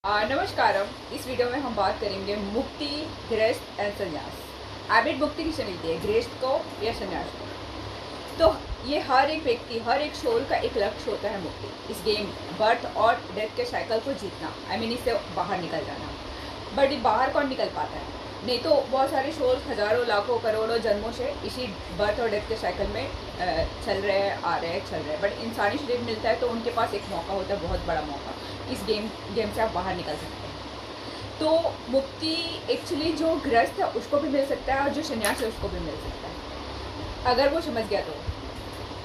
नमस्कारम। इस वीडियो में हम बात करेंगे मुक्ति, गृहस्थ एंड संन्यास। आबिद मुक्ति किसे मिलती है, गृहस्थ को या संन्यास को? तो ये हर एक व्यक्ति, हर एक सोल का एक लक्ष्य होता है मुक्ति। इस गेम बर्थ और डेथ के साइकिल को जीतना, इससे बाहर निकल जाना। बट बाहर कौन निकल पाता है? नहीं तो बहुत सारे सोल्स हज़ारों लाखों करोड़ों जन्मों से इसी बर्थ और डेथ के साइकिल में चल रहे हैं, आ रहे हैं, चल रहे हैं। बट इंसानी शरीर मिलता है तो उनके पास एक मौका होता है, बहुत बड़ा मौका। इस गेम से आप बाहर निकल सकते हैं। तो मुक्ति एक्चुअली जो गृहस्थ है उसको भी मिल सकता है और जो सन्यासी है उसको भी मिल सकता है, अगर वो समझ गया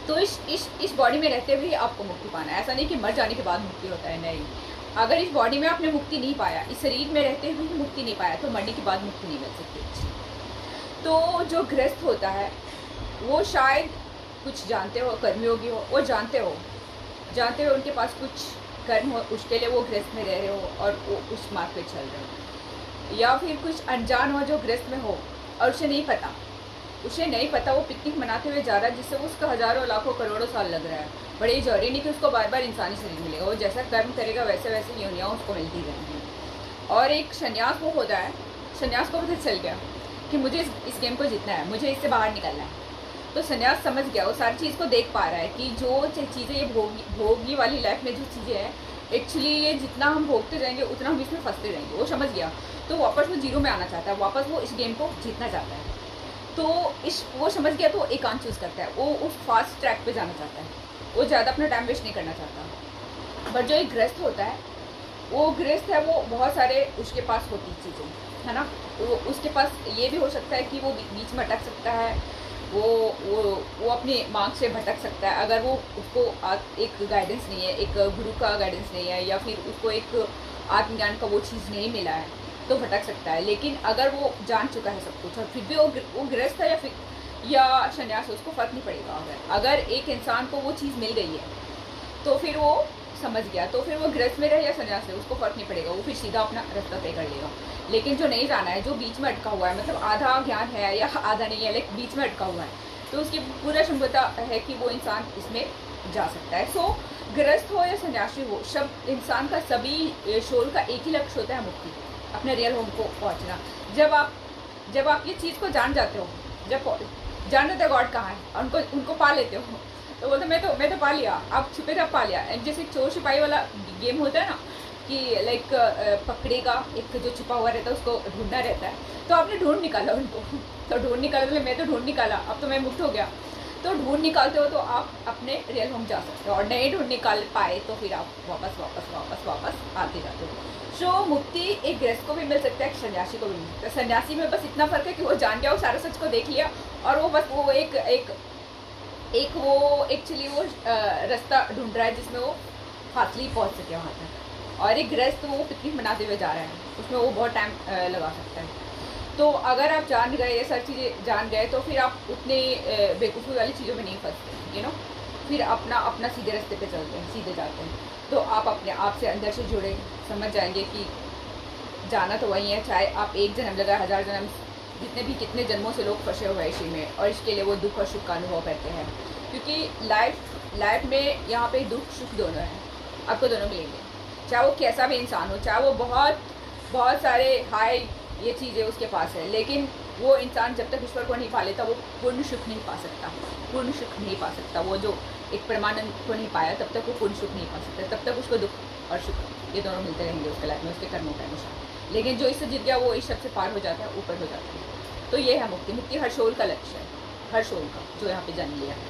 तो इस बॉडी में रहते हुए आपको मुक्ति पाना है। ऐसा नहीं कि मर जाने के बाद मुक्ति होता है, नहीं। अगर इस बॉडी में आपने मुक्ति नहीं पाया, इस शरीर में रहते हुए ही मुक्ति नहीं पाया, तो मरने के बाद मुक्ति नहीं मिल सकती। तो जो गृहस्थ होता है वो शायद कुछ जानते हो, कर्मयोगी हो, वो जानते हुए उनके पास कुछ कर्म हो, उसके लिए वो गृहस्थ में रह रहे हो और वो उस मार्ग पे चल रहे हो। या फिर कुछ अनजान हो जो गृहस्थ में हो और उसे नहीं पता वो पिकनिक मनाते हुए जा रहा है जिससे उसका हज़ारों लाखों करोड़ों साल लग रहा है। बड़े जरूरी नहीं कि उसको बार बार इंसानी शरीर मिलेगा, वो जैसा कर्म करेगा वैसे वैसे योनियाँ उसको मिलती रहेंगी। और एक संन्यास वो होता है, संन्यास को पता चल गया कि मुझे इस गेम को जीतना है, मुझे इससे बाहर निकलना है। तो संन्यास समझ गया, वो सारी चीज़ को देख पा रहा है कि जो चीज़ें ये भोगी वाली लाइफ में जो चीज़ें हैं, एक्चुअली ये जितना हम भोगते जाएंगे उतना हम इसमें फंसते रहेंगे। वो समझ गया, तो वापस वो जीरो में आना चाहता है, वापस वो इस गेम को जीतना चाहता है। तो वो समझ गया तो एकांत चूज़ करता है, वो उस फास्ट ट्रैक पे जाना चाहता है, वो ज़्यादा अपना टाइम वेस्ट नहीं करना चाहता। बट जो एक गृहस्थ होता है, वो गृहस्थ है, वो बहुत सारे उसके पास होती चीज़ें, है ना। तो उसके पास ये भी हो सकता है कि वो बीच में अटक सकता है, वो अपने मार्ग से भटक सकता है अगर वो उसको एक गाइडेंस नहीं है, एक गुरु का गाइडेंस नहीं है, या फिर उसको एक आत्मज्ञान का वो चीज़ नहीं मिला है, तो भटक सकता है। लेकिन अगर वो जान चुका है सब कुछ और फिर भी वो गृहस्थ है या संन्यास, उसको फर्क नहीं पड़ेगा। अगर एक इंसान को वो चीज़ मिल गई है तो फिर वो समझ गया, तो फिर वो गृहस्थ में रहे या संन्यास है उसको फर्क नहीं पड़ेगा, वो फिर सीधा अपना रास्ता तय कर लेगा। लेकिन जो नहीं जाना है, जो बीच में अटका हुआ है, मतलब आधा ज्ञान है या आधा नहीं है, लेकिन बीच में अटका हुआ है, तो उसकी पूरा क्षमता है कि वो इंसान इसमें जा सकता है। सो गृहस्थ हो या सन्यासी हो, सब इंसान का, सभी सोल का एक ही लक्ष्य होता है, मुक्ति, अपने रियल होम को पहुंचना। जब आप ये चीज़ को जान जाते हो, जब जान लेते हो गॉड कहाँ है और उनको पा लेते हो, तो बोलते मैं तो पा लिया। आप छुपे तब पा लिया। जैसे चोर सिपाही वाला गेम होता है ना, कि लाइक पकड़ेगा, एक जो छुपा हुआ रहता है उसको ढूंढना रहता है, तो आपने ढूंढ निकाला उनको, तो ढूंढ निकाला, तो मैं तो ढूंढ निकाला, अब तो मैं मुक्त हो गया। तो ढूंढ निकालते हो तो आप अपने रियल होम जा सकते हो, और नहीं ढूंढ निकाल पाए तो फिर आप वापस आते जाते हो। सो मुक्ति एक गृहस्थ को भी मिल सकता है, एक सन्यासी को भी मिल सकता है। सन्यासी में बस इतना फर्क है कि वो जान गया, वो सारा सच को देख लिया, और वो बस वो एक वो एक्चुअली वो रास्ता ढूंढ रहा है जिसमें वो फासली पहुंच सके वहाँ तक। और एक गृहस्थ वो पिकनिक मनाते हुए जा रहा है, उसमें वो बहुत टाइम लगा सकता है। तो अगर आप जान गए, ये सारी चीज़ें जान गए, तो फिर आप उतने बेवकूफ़ी वाली चीज़ों में नहीं फंसते, फिर अपना सीधे रास्ते पे चलते हैं, सीधे जाते हैं। तो आप अपने आप से अंदर से जुड़े, समझ जाएंगे कि जाना तो वही है, चाहे आप एक जन्म लगा, 1000 जन्म, कितने जन्मों से लोग फंसे हुए हैं इसी में, और इसके लिए वो दुख और सुख का अनुभव करते हैं। क्योंकि लाइफ में यहाँ पे दुख सुख दोनों हैं, आपको दोनों मिलेंगे, चाहे वो कैसा भी इंसान हो, चाहे वो बहुत सारे हाई ये चीज़ें उसके पास है, लेकिन वो इंसान जब तक ईश्वर को नहीं पा लेता वो पूर्ण सुख नहीं पा सकता। वो जो एक परमानंद को नहीं पाया, तब तक वो पूर्ण सुख नहीं पा सकता, तब तक उसको दुख और सुख ये दोनों मिलते रहेंगे उसके लाइफ में, उसके कर्मों के अनुसार। लेकिन जो इससे जीत गया वो इस सबसे पार हो जाता है, ऊपर हो जाता है। तो ये है मुक्ति। मुक्ति हर सोल का लक्ष्य है, हर सोल का, जो यहाँ पे जन्म लिया है,